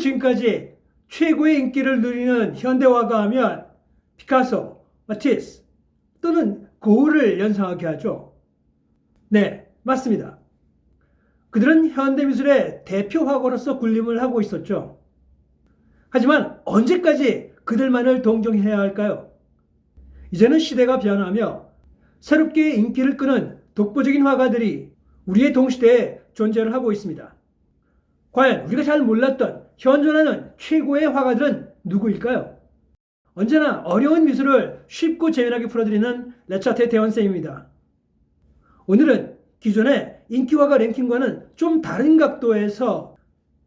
지금까지 최고의 인기를 누리는 현대화가 하면 피카소, 마티스 또는 고흐를 연상하게 하죠. 네, 맞습니다. 그들은 현대미술의 대표 화가로서 군림을 하고 있었죠. 하지만 언제까지 그들만을 동경해야 할까요? 이제는 시대가 변하며 새롭게 인기를 끄는 독보적인 화가들이 우리의 동시대에 존재를 하고 있습니다. 과연 우리가 잘 몰랐던 현존하는 최고의 화가들은 누구일까요? 언제나 어려운 미술을 쉽고 재미나게 풀어드리는 레차트의 대원쌤입니다. 오늘은 기존의 인기 화가 랭킹과는 좀 다른 각도에서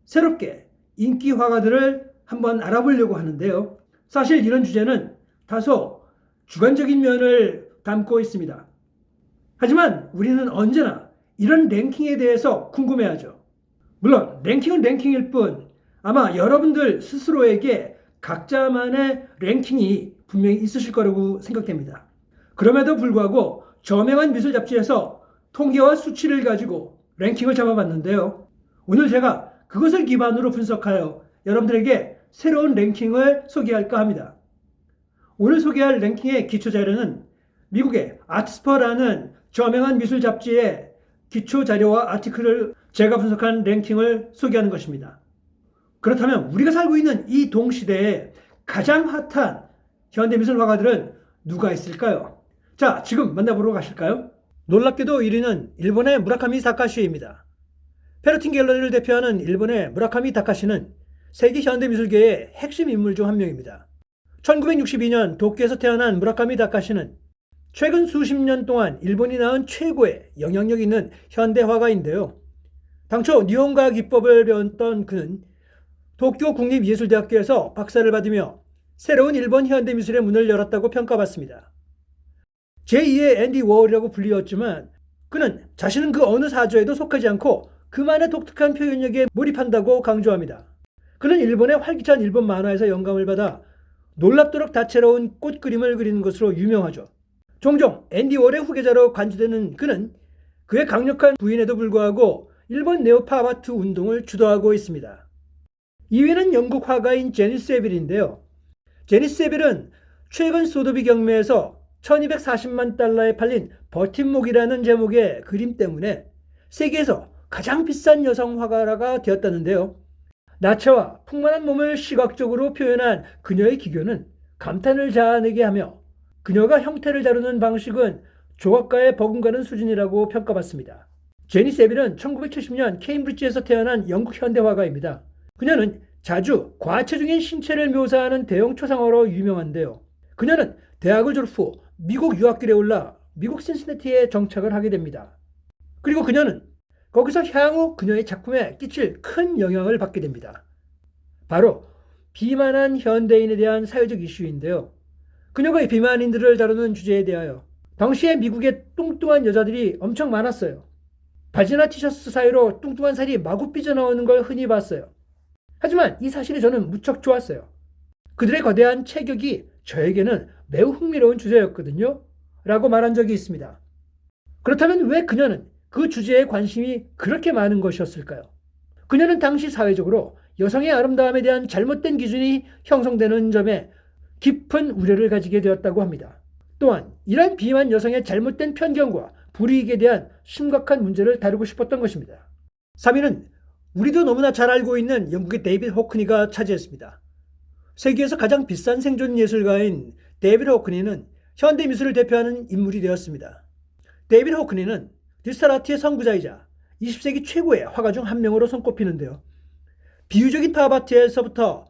새롭게 인기 화가들을 한번 알아보려고 하는데요. 사실 이런 주제는 다소 주관적인 면을 담고 있습니다. 하지만 우리는 언제나 이런 랭킹에 대해서 궁금해하죠. 물론 랭킹은 랭킹일 뿐 아마 여러분들 스스로에게 각자만의 랭킹이 분명히 있으실 거라고 생각됩니다. 그럼에도 불구하고 저명한 미술 잡지에서 통계와 수치를 가지고 랭킹을 잡아봤는데요. 오늘 제가 그것을 기반으로 분석하여 여러분들에게 새로운 랭킹을 소개할까 합니다. 오늘 소개할 랭킹의 기초 자료는 미국의 아트스퍼라는 저명한 미술 잡지의 기초 자료와 아티클을 제가 분석한 랭킹을 소개하는 것입니다. 그렇다면 우리가 살고 있는 이 동시대에 가장 핫한 현대미술 화가들은 누가 있을까요? 자, 지금 만나보러 가실까요? 놀랍게도 1위는 일본의 무라카미 다카시입니다. 페르틴 갤러리를 대표하는 일본의 무라카미 다카시는 세계 현대미술계의 핵심 인물 중 한 명입니다. 1962년 도쿄에서 태어난 무라카미 다카시는 최근 수십 년 동안 일본이 낳은 최고의 영향력 있는 현대 화가인데요. 당초 니혼가 기법을 배웠던 그는 도쿄 국립예술대학교에서 박사를 받으며 새로운 일본 현대미술의 문을 열었다고 평가받습니다. 제2의 앤디 워홀이라고 불리웠지만 그는 자신은 그 어느 사조에도 속하지 않고 그만의 독특한 표현력에 몰입한다고 강조합니다. 그는 일본의 활기찬 일본 만화에서 영감을 받아 놀랍도록 다채로운 꽃 그림을 그리는 것으로 유명하죠. 종종 앤디 워홀의 후계자로 간주되는 그는 그의 강력한 부인에도 불구하고 일본 네오팝 아트 운동을 주도하고 있습니다. 2위는 영국 화가인 제니 세빌인데요. 제니 세빌은 최근 소도비 경매에서 1240만 달러에 팔린 버팀목이라는 제목의 그림 때문에 세계에서 가장 비싼 여성 화가가 되었다는데요. 나체와 풍만한 몸을 시각적으로 표현한 그녀의 기교는 감탄을 자아내게 하며 그녀가 형태를 다루는 방식은 조각가에 버금가는 수준이라고 평가받습니다. 제니 세빌은 1970년 케임브리지에서 태어난 영국 현대화가입니다. 그녀는 자주 과체중인 신체를 묘사하는 대형 초상화로 유명한데요. 그녀는 대학을 졸업 후 미국 유학길에 올라 미국 신시내티에 정착을 하게 됩니다. 그리고 그녀는 거기서 향후 그녀의 작품에 끼칠 큰 영향을 받게 됩니다. 바로 비만한 현대인에 대한 사회적 이슈인데요. 그녀가 이 비만인들을 다루는 주제에 대하여 당시에 미국의 뚱뚱한 여자들이 엄청 많았어요. 바지나 티셔츠 사이로 뚱뚱한 살이 마구 삐져나오는 걸 흔히 봤어요. 하지만 이 사실이 저는 무척 좋았어요. 그들의 거대한 체격이 저에게는 매우 흥미로운 주제였거든요. 라고 말한 적이 있습니다. 그렇다면 왜 그녀는 그 주제에 관심이 그렇게 많은 것이었을까요? 그녀는 당시 사회적으로 여성의 아름다움에 대한 잘못된 기준이 형성되는 점에 깊은 우려를 가지게 되었다고 합니다. 또한 이러한 비만 여성의 잘못된 편견과 불이익에 대한 심각한 문제를 다루고 싶었던 것입니다. 3위는 우리도 너무나 잘 알고 있는 영국의 데이빗 호크니가 차지했습니다. 세계에서 가장 비싼 생존 예술가인 데이빗 호크니는 현대미술을 대표하는 인물이 되었습니다. 데이빗 호크니는 디지털 아트의 선구자이자 20세기 최고의 화가 중 한 명으로 손꼽히는데요. 비유적인 팝 아트에서부터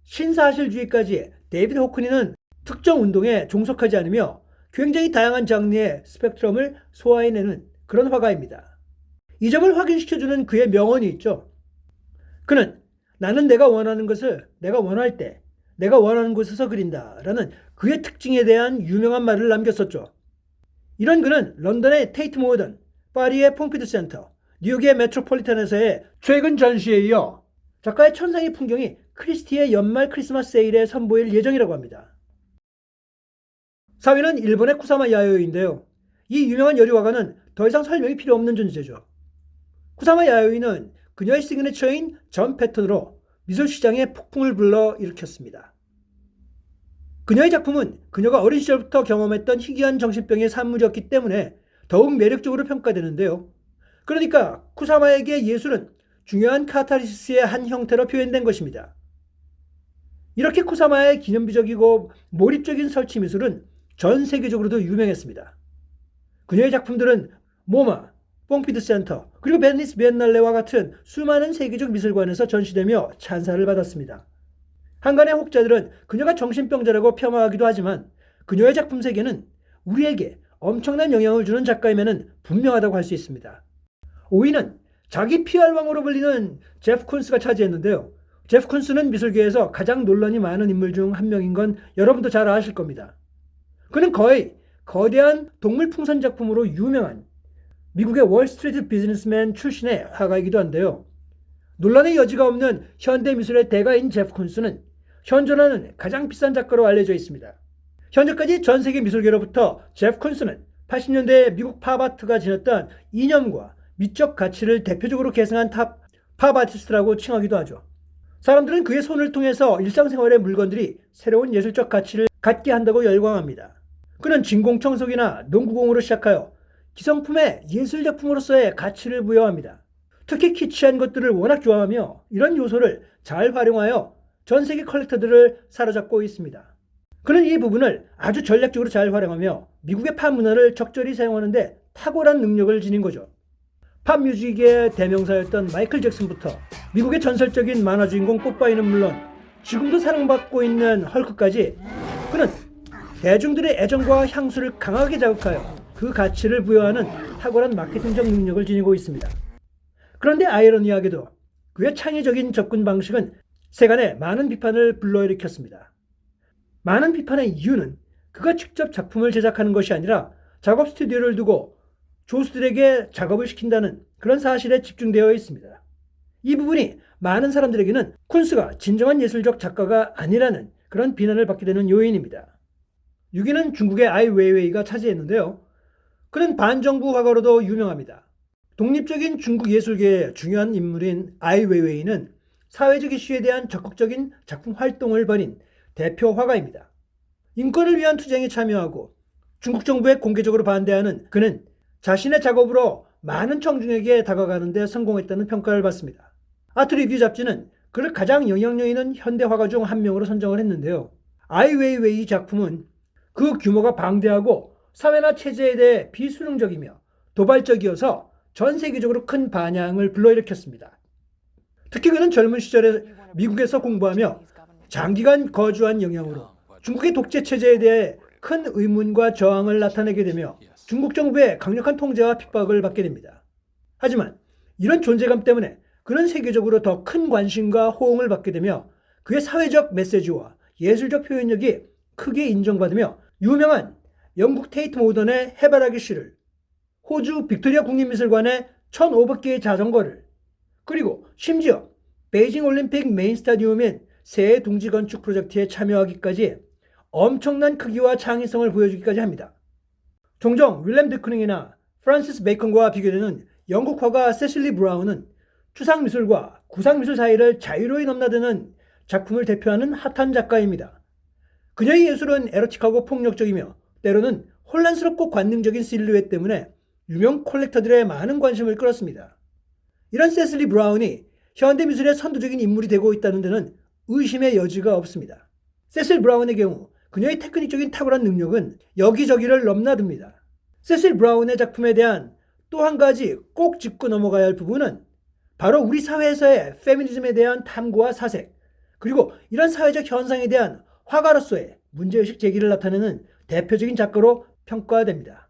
신사실주의까지 데이빗 호크니는 특정 운동에 종속하지 않으며 굉장히 다양한 장르의 스펙트럼을 소화해내는 그런 화가입니다. 이 점을 확인시켜주는 그의 명언이 있죠. 그는 나는 내가 원하는 것을 내가 원할 때 내가 원하는 곳에서 그린다 라는 그의 특징에 대한 유명한 말을 남겼었죠. 이런 그는 런던의 테이트 모던, 파리의 퐁피두 센터, 뉴욕의 메트로폴리탄에서의 최근 전시에 이어 작가의 천상의 풍경이 크리스티의 연말 크리스마스 세일에 선보일 예정이라고 합니다. 4위는 일본의 쿠사마 야요이인데요. 이 유명한 여류화가는 더 이상 설명이 필요 없는 존재죠. 쿠사마 야요이는 그녀의 시그니처인 점 패턴으로 미술 시장에 폭풍을 불러 일으켰습니다. 그녀의 작품은 그녀가 어린 시절부터 경험했던 희귀한 정신병의 산물이었기 때문에 더욱 매력적으로 평가되는데요. 그러니까 쿠사마에게 예술은 중요한 카타르시스의 한 형태로 표현된 것입니다. 이렇게 쿠사마의 기념비적이고 몰입적인 설치 미술은 전 세계적으로도 유명했습니다. 그녀의 작품들은 모마, 뽕피드 센터, 그리고 베니스 비엔날레와 같은 수많은 세계적 미술관에서 전시되며 찬사를 받았습니다. 한간의 혹자들은 그녀가 정신병자라고 폄하하기도 하지만 그녀의 작품 세계는 우리에게 엄청난 영향을 주는 작가임에는 분명하다고 할 수 있습니다. 5위는 자기 PR왕으로 불리는 제프 쿤스가 차지했는데요. 제프 쿤스는 미술계에서 가장 논란이 많은 인물 중 한 명인 건 여러분도 잘 아실 겁니다. 그는 거의 거대한 동물 풍선 작품으로 유명한 미국의 월스트리트 비즈니스맨 출신의 화가이기도 한데요. 논란의 여지가 없는 현대 미술의 대가인 제프 쿤스는 현존하는 가장 비싼 작가로 알려져 있습니다. 현재까지 전 세계 미술계로부터 제프 쿤스는 80년대 미국 팝아트가 지녔던 이념과 미적 가치를 대표적으로 계승한 팝 아티스트라고 칭하기도 하죠. 사람들은 그의 손을 통해서 일상생활의 물건들이 새로운 예술적 가치를 갖게 한다고 열광합니다. 그는 진공청소기나 농구공으로 시작하여 기성품의 예술작품으로서의 가치를 부여합니다. 특히 키치한 것들을 워낙 좋아하며 이런 요소를 잘 활용하여 전 세계 컬렉터들을 사로잡고 있습니다. 그는 이 부분을 아주 전략적으로 잘 활용하며 미국의 팝 문화를 적절히 사용하는데 탁월한 능력을 지닌 거죠. 팝 뮤직의 대명사였던 마이클 잭슨부터 미국의 전설적인 만화 주인공 뽀빠이는 물론 지금도 사랑받고 있는 헐크까지 그는 대중들의 애정과 향수를 강하게 자극하여 그 가치를 부여하는 탁월한 마케팅적 능력을 지니고 있습니다. 그런데 아이러니하게도 그의 창의적인 접근 방식은 세간에 많은 비판을 불러일으켰습니다. 많은 비판의 이유는 그가 직접 작품을 제작하는 것이 아니라 작업 스튜디오를 두고 조수들에게 작업을 시킨다는 그런 사실에 집중되어 있습니다. 이 부분이 많은 사람들에게는 쿤스가 진정한 예술적 작가가 아니라는 그런 비난을 받게 되는 요인입니다. 6위는 중국의 아이 웨이웨이가 차지했는데요. 그는 반정부 화가로도 유명합니다. 독립적인 중국 예술계의 중요한 인물인 아이 웨이웨이는 사회적 이슈에 대한 적극적인 작품 활동을 벌인 대표 화가입니다. 인권을 위한 투쟁에 참여하고 중국 정부에 공개적으로 반대하는 그는 자신의 작업으로 많은 청중에게 다가가는 데 성공했다는 평가를 받습니다. 아트 리뷰 잡지는 그를 가장 영향력 있는 현대 화가 중 한 명으로 선정을 했는데요. 아이 웨이웨이 작품은 그 규모가 방대하고 사회나 체제에 대해 비수능적이며 도발적이어서 전 세계적으로 큰 반향을 불러일으켰습니다. 특히 그는 젊은 시절에 미국에서 공부하며 장기간 거주한 영향으로 중국의 독재 체제에 대해 큰 의문과 저항을 나타내게 되며 중국 정부의 강력한 통제와 핍박을 받게 됩니다. 하지만 이런 존재감 때문에 그는 세계적으로 더 큰 관심과 호응을 받게 되며 그의 사회적 메시지와 예술적 표현력이 크게 인정받으며 유명한 영국 테이트 모던의 해바라기 시를, 호주 빅토리아 국립미술관의 1,500개의 자전거를, 그리고 심지어 베이징 올림픽 메인 스타디움인 새 둥지 건축 프로젝트에 참여하기까지 엄청난 크기와 창의성을 보여주기까지 합니다. 종종 윌렘 드크닝이나 프란시스 베이컨과 비교되는 영국 화가 세실리 브라운은 추상미술과 구상미술 사이를 자유로이 넘나드는 작품을 대표하는 핫한 작가입니다. 그녀의 예술은 에로틱하고 폭력적이며 때로는 혼란스럽고 관능적인 실루엣 때문에 유명 콜렉터들의 많은 관심을 끌었습니다. 이런 세실리 브라운이 현대미술의 선두적인 인물이 되고 있다는 데는 의심의 여지가 없습니다. 세실 브라운의 경우 그녀의 테크닉적인 탁월한 능력은 여기저기를 넘나듭니다. 세실 브라운의 작품에 대한 또 한 가지 꼭 짚고 넘어가야 할 부분은 바로 우리 사회에서의 페미니즘에 대한 탐구와 사색, 그리고 이런 사회적 현상에 대한 화가로서의 문제의식 제기를 나타내는 대표적인 작가로 평가됩니다.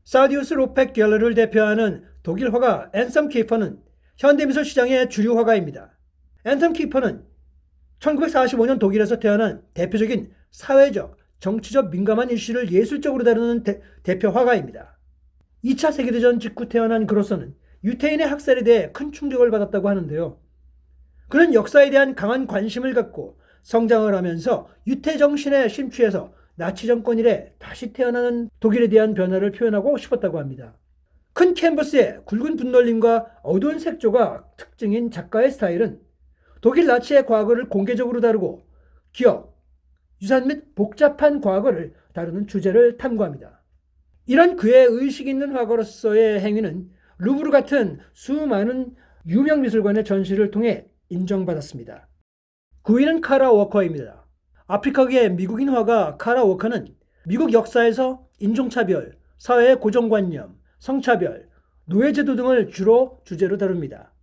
사우디우스 로펙 갤러리를 대표하는 독일 화가 앤섬 키퍼는 현대미술 시장의 주류 화가입니다. 앤섬 키퍼는 1945년 독일에서 태어난 대표적인 사회적, 정치적 민감한 이슈를 예술적으로 다루는 대표 화가입니다. 2차 세계대전 직후 태어난 그로서는 유태인의 학살에 대해 큰 충격을 받았다고 하는데요. 그는 역사에 대한 강한 관심을 갖고 성장을 하면서 유태 정신에 심취해서 나치 정권 이래 다시 태어나는 독일에 대한 변화를 표현하고 싶었다고 합니다. 큰 캔버스에 굵은 분놀림과 어두운 색조가 특징인 작가의 스타일은 독일 나치의 과거를 공개적으로 다루고 기억, 유산 및 복잡한 과거를 다루는 주제를 탐구합니다. 이런 그의 의식 있는 화가로서의 행위는 루브르 같은 수많은 유명 미술관의 전시를 통해 인정받았습니다. 9위는 카라 워커입니다. 아프리카계의 미국인 화가 카라 워커는 미국 역사에서 인종차별, 사회의 고정관념, 성차별, 노예제도 등을 주로 주제로 다룹니다.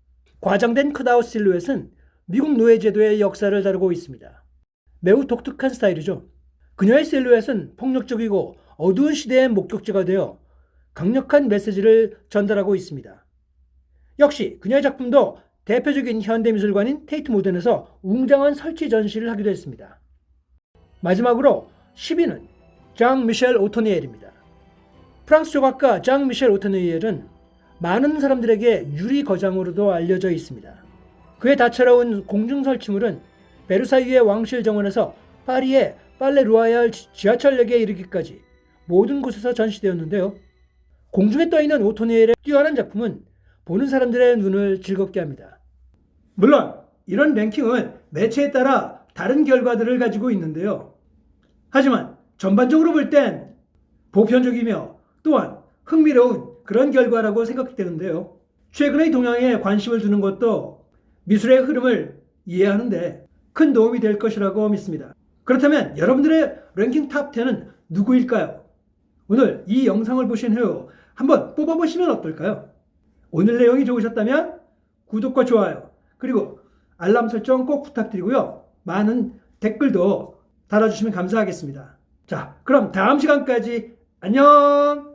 과장된 컷아웃 실루엣은 미국 노예제도의 역사를 다루고 있습니다. 매우 독특한 스타일이죠. 그녀의 실루엣은 폭력적이고 어두운 시대의 목격지가 되어 강력한 메시지를 전달하고 있습니다. 역시 그녀의 작품도 대표적인 현대미술관인 테이트 모던에서 웅장한 설치 전시를 하기도 했습니다. 마지막으로 10위는 장 미셸 오토니엘입니다. 프랑스 조각가 장 미셸 오토니엘은 많은 사람들에게 유리 거장으로도 알려져 있습니다. 그의 다채로운 공중 설치물은 베르사유의 왕실 정원에서 파리의 빨레 루아얄 지하철역에 이르기까지 모든 곳에서 전시되었는데요. 공중에 떠있는 오토니엘의 뛰어난 작품은 보는 사람들의 눈을 즐겁게 합니다. 물론 이런 랭킹은 매체에 따라 다른 결과들을 가지고 있는데요. 하지만 전반적으로 볼 땐 보편적이며 또한 흥미로운 그런 결과라고 생각되는데요. 최근의 동향에 관심을 두는 것도 미술의 흐름을 이해하는데 큰 도움이 될 것이라고 믿습니다. 그렇다면 여러분들의 랭킹 탑 10은 누구일까요? 오늘 이 영상을 보신 후 한번 뽑아보시면 어떨까요? 오늘 내용이 좋으셨다면 구독과 좋아요 그리고 알람 설정 꼭 부탁드리고요. 많은 댓글도 달아주시면 감사하겠습니다. 자, 그럼 다음 시간까지 안녕!